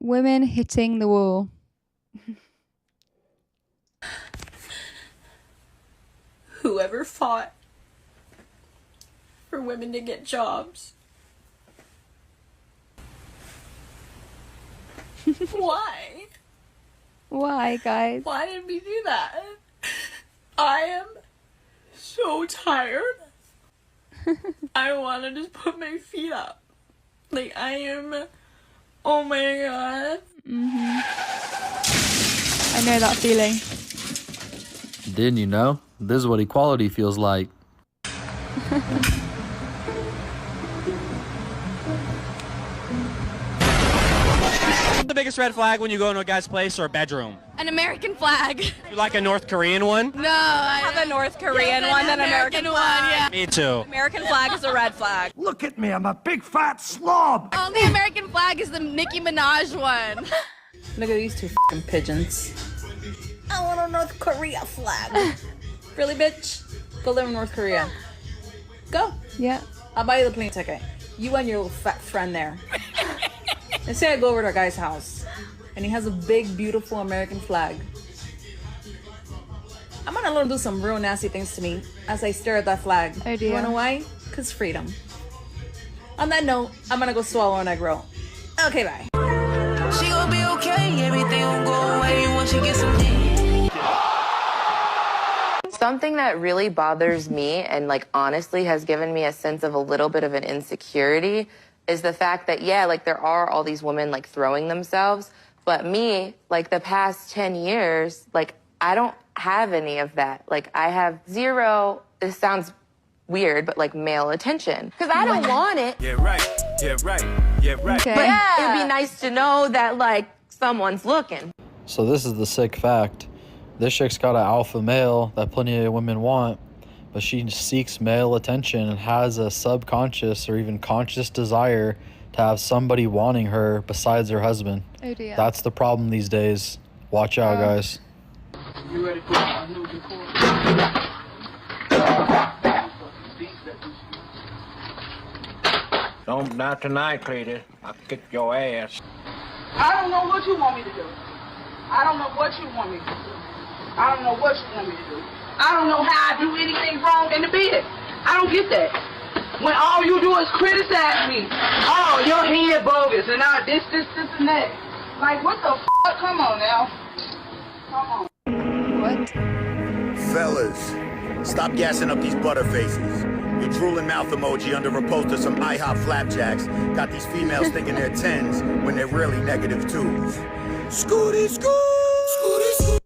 Women hitting the wall. Whoever fought for women to get jobs. Why? Why, guys? Why did we do that? I am so tired. I want to just put my feet up. Like, I am... Oh my god. I know that feeling. Didn't you know? This is what equality feels like. The biggest red flag when you go into a guy's place or bedroom? An American flag. You like a North Korean one? No, I have a North Korean one than an American one, yeah. Me too. American flag is a red flag. Look at me, I'm a big fat slob. Only American flag is the Nicki Minaj one. Look at these two f***ing pigeons. I want a North Korea flag. Really, bitch? Go live in North Korea. Go. Yeah. I'll buy you the plane ticket. You and your little fat friend there. Let's say I go over to a guy's house and he has a big, beautiful American flag. I'm gonna let him do some real nasty things to me as I stare at that flag. Oh dear. You wanna know why? Cause freedom. On that note, I'm gonna go swallow an egg roll. Okay, bye. She gon' be okay, everything gon' go away once she gets some dick. Something that really bothers me and like honestly has given me a sense of a little bit of an insecurity is the fact that, yeah, like there are all these women like throwing themselves, but me, like the past 10 years, like I don't have any of that. Like I have zero, this sounds weird, but like male attention. Cause I don't want it. Yeah, right. Yeah, right. Yeah, right. Okay. But yeah, it'd be nice to know that like someone's looking. So this is the sick fact. This chick's got an alpha male that plenty of women want, but she seeks male attention and has a subconscious or even conscious desire to have somebody wanting her besides her husband. Oh dear. That's the problem these days. Watch out, guys. You ready for a new record? Don't, not tonight, Cletus. I'll kick your ass. I don't know what you want me to do. I don't know what you want me to do. I don't know what you want me to do. I don't know how I do anything wrong in the bed. I don't get that. When all you do is criticize me. Oh, your head bogus and all this, and that. Like, what the f***? Come on now. Come on. What? Fellas, stop gassing up these butterfaces. Your drooling mouth emoji under a post of some IHOP flapjacks got these females thinking they're 10s when they're really negative 2s. Scooty, scoot, scooty, scoot.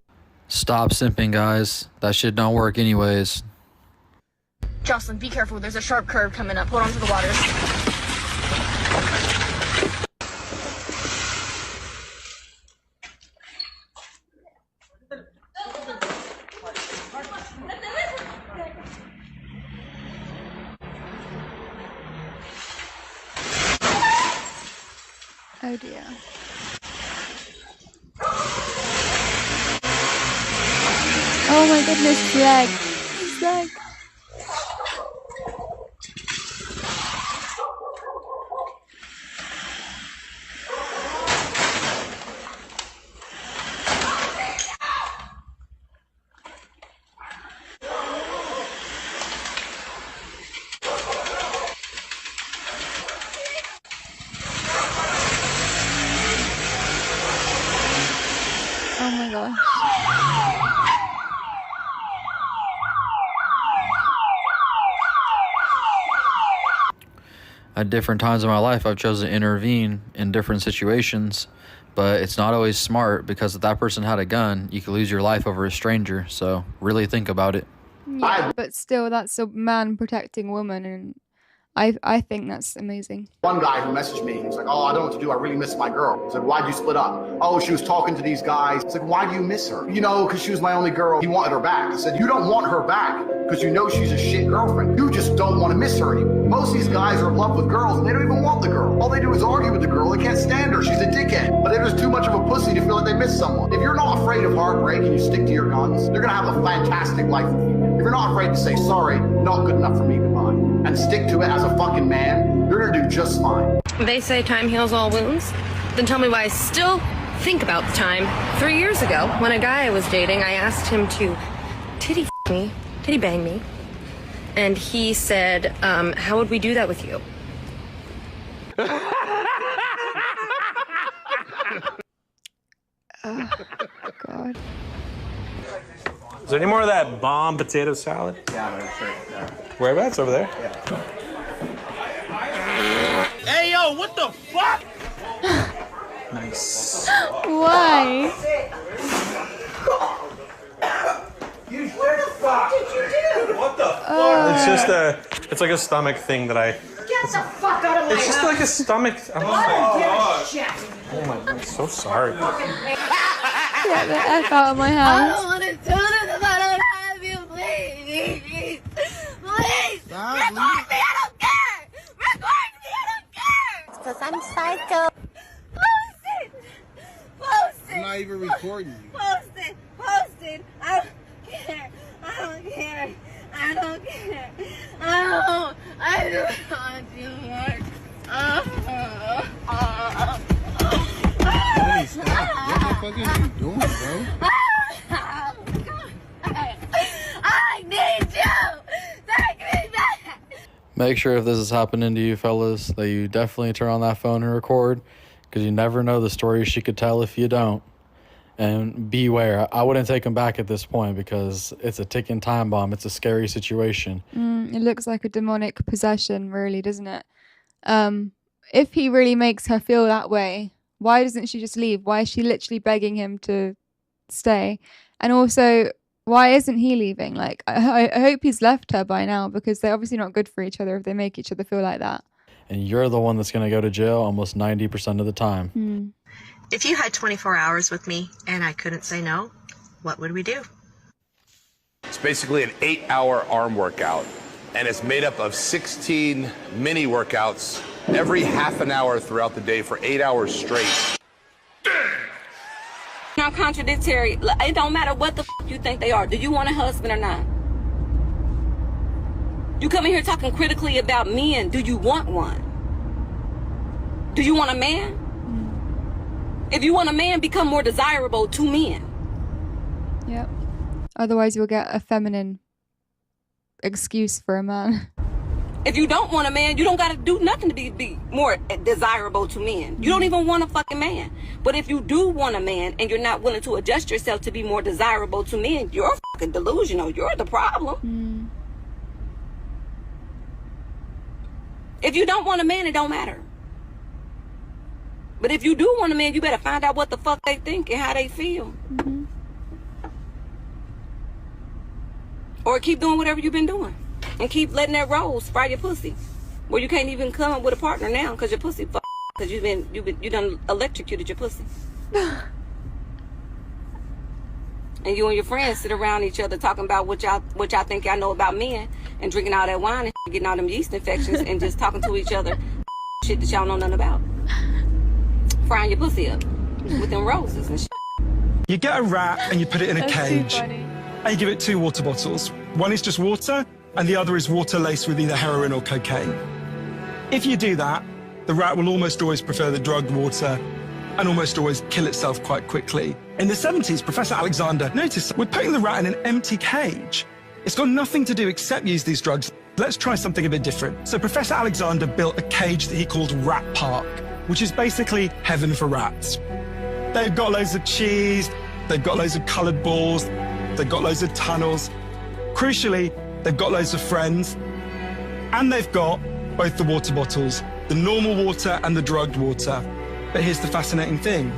Stop simping, guys. That shit don't work anyways. Jocelyn, be careful. There's a sharp curve coming up. Hold on to the water. Oh dear. Oh my goodness, his leg. His leg. Oh my gosh. At different times in my life, I've chosen to intervene in different situations, but it's not always smart because if that person had a gun, you could lose your life over a stranger. So really think about it. Yeah, but still, that's a man protecting a woman, and I think that's amazing. One guy who messaged me, he was like, oh, I don't know what to do. I really miss my girl. I said, why'd you split up? Oh, she was talking to these guys. It's like, why do you miss her? You know, because she was my only girl. He wanted her back. I said, you don't want her back because you know she's a shit girlfriend. You just don't want to miss her anymore. Most of these guys are in love with girls and they don't even want the girl. All they do is argue with the girl. They can't stand her. She's a dickhead. But they're just too much of a pussy to feel like they miss someone. If you're not afraid of heartbreak and you stick to your guns, you're going to have a fantastic life with you. If you're not afraid to say, sorry, not good enough for me, goodbye, and stick to it as a fucking man, you're gonna do just fine. They say time heals all wounds. Then tell me why I still think about the time 3 years ago when a guy I was dating, I asked him to titty bang me. And he said, how would we do that with you? Oh, God. Is there any more of that bomb potato salad? Yeah, I'm gonna say yeah. Whereabouts? Over there? Yeah. Hey, yo, what the fuck? Nice. Why? What the fuck did you do? What the fuck? It's just it's like a stomach thing that I... Get the fuck out of my It's just like a stomach... I'm I don't give a shit. Oh my, I'm so sorry. Get the F out of my house. want to do this if I don't have you, please. Please. Record me, I don't care. Record me, I don't care. Because I'm psycho. Post it. Post it. I'm not even recording you. Post it. Post it. I don't care. I don't care. I don't care. I don't want you more. Hey, stop. What the fuck are you doing, bro? I need you. Take me back. Make sure if this is happening to you fellas that you definitely turn on that phone and record, because you never know the story she could tell if you don't. And beware. I wouldn't take him back at this point because it's a ticking time bomb. It's a scary situation. It looks like a demonic possession, really, doesn't it? If he really makes her feel that way, why doesn't she just leave? Why is she literally begging him to stay? And also, why isn't he leaving? Like, I hope he's left her by now, because they're obviously not good for each other if they make each other feel like that. And you're the one that's going to go to jail almost 90% of the time. If you had 24 hours with me and I couldn't say no, what would we do? It's basically an 8-hour arm workout, and it's made up of 16 mini workouts every half an hour throughout the day for 8 hours straight. I'm contradictory. It don't matter what the you think they are. Do you want a husband or not? You come in here talking critically about men. Do you want one? Do you want a man? If you want a man, become more desirable to men. Yep. Otherwise, you'll get a feminine excuse for a man. If you don't want a man, you don't got to do nothing to be more desirable to men. You don't even want a fucking man. But if you do want a man and you're not willing to adjust yourself to be more desirable to men, you're fucking delusional. You're the problem. If you don't want a man, it don't matter. But if you do want a man, you better find out what the fuck they think and how they feel. Or keep doing whatever you've been doing. And keep letting that rose fry your pussy. Where you can't even come up with a partner now because your pussy fuck. Because you done electrocuted your pussy. And you and your friends sit around each other talking about what y'all think y'all know about men and drinking all that wine and getting all them yeast infections and just talking to each other shit that y'all know nothing about. Frying your pussy up with them roses and shit. You get a rat and you put it in a cage and you give it 2 water bottles. One is just water and the other is water laced with either heroin or cocaine. If you do that, the rat will almost always prefer the drugged water and almost always kill itself quite quickly. In the 70s, Professor Alexander noticed we're putting the rat in an empty cage. It's got nothing to do except use these drugs. Let's try something a bit different. So Professor Alexander built a cage that he called Rat Park, which is basically heaven for rats. They've got loads of cheese, they've got loads of coloured balls, they've got loads of tunnels. Crucially, they've got loads of friends, and they've got both the water bottles, the normal water and the drugged water. But here's the fascinating thing.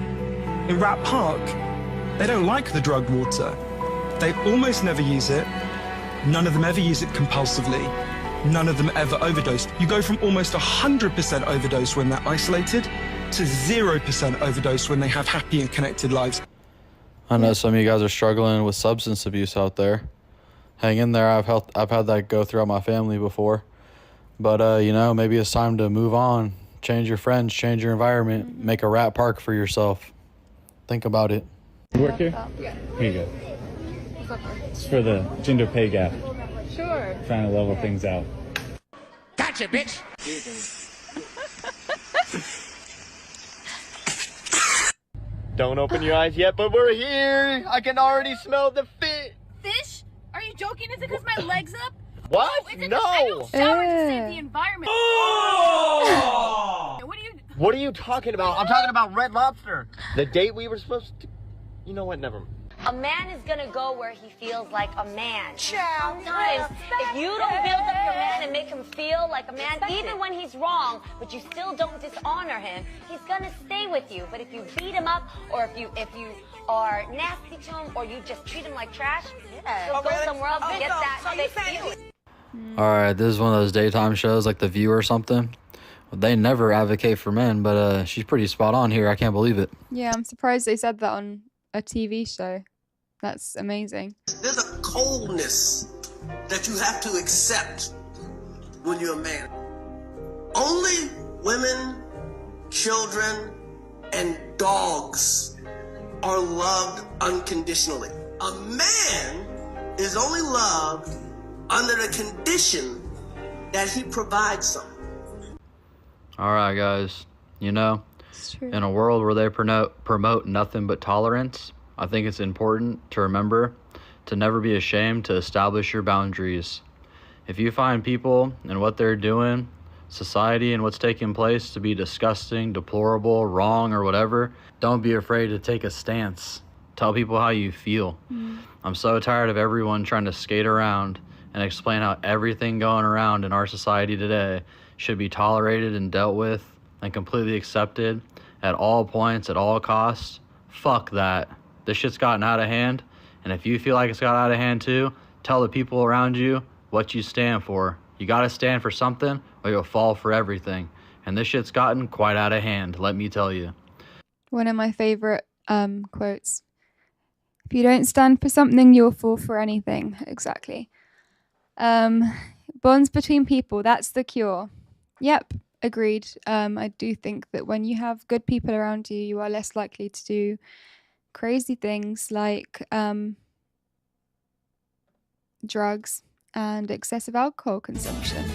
In Rat Park, they don't like the drugged water. They almost never use it. None of them ever use it compulsively. None of them ever overdose. You go from almost 100% overdose when they're isolated to 0% overdose when they have happy and connected lives. I know some of you guys are struggling with substance abuse out there. Hang in there. I've had that go throughout my family before. But, you know, maybe it's time to move on. Change your friends, change your environment, make a rat park for yourself. Think about it. You work here? Yeah. Here you go. It's for the gender pay gap. Sure. Trying to level things out. Gotcha, bitch. Don't open your eyes yet, but we're here. I can already smell the fish. Fish? Are you joking? Is it because my leg's up? What? No. I don't shower to save the environment. Oh! What are you talking about? I'm talking about Red Lobster. The date we were supposed to... You know what? Never mind. A man is gonna go where he feels like a man. Sometimes, if you don't build up your man and make him feel like a man, even when he's wrong, but you still don't dishonor him, he's gonna stay with you. But if you beat him up, or if you are nasty to him, or you just treat him like trash, he'll go somewhere else and get that fixed feeling. Alright, this is one of those daytime shows like The View or something. They never advocate for men, but she's pretty spot on here. I can't believe it. Yeah, I'm surprised they said that on a TV show. That's amazing. There's a coldness that you have to accept when you're a man. Only women, children, and dogs are loved unconditionally. A man is only loved under the condition that he provides something. Alright, guys. You know, in a world where they promote nothing but tolerance, I think it's important to remember to never be ashamed to establish your boundaries. If you find people and what they're doing, society and what's taking place to be disgusting, deplorable, wrong, or whatever, don't be afraid to take a stance. Tell people how you feel. I'm so tired of everyone trying to skate around and explain how everything going around in our society today should be tolerated and dealt with and completely accepted at all points, at all costs. Fuck that. This shit's gotten out of hand, and if you feel like it's got out of hand too, tell the people around you what you stand for. You gotta stand for something, or you'll fall for everything. And this shit's gotten quite out of hand, let me tell you. One of my favorite quotes. If you don't stand for something, you'll fall for anything. Exactly. Bonds between people, that's the cure. Yep, agreed. I do think that when you have good people around you, you are less likely to do crazy things like drugs and excessive alcohol consumption.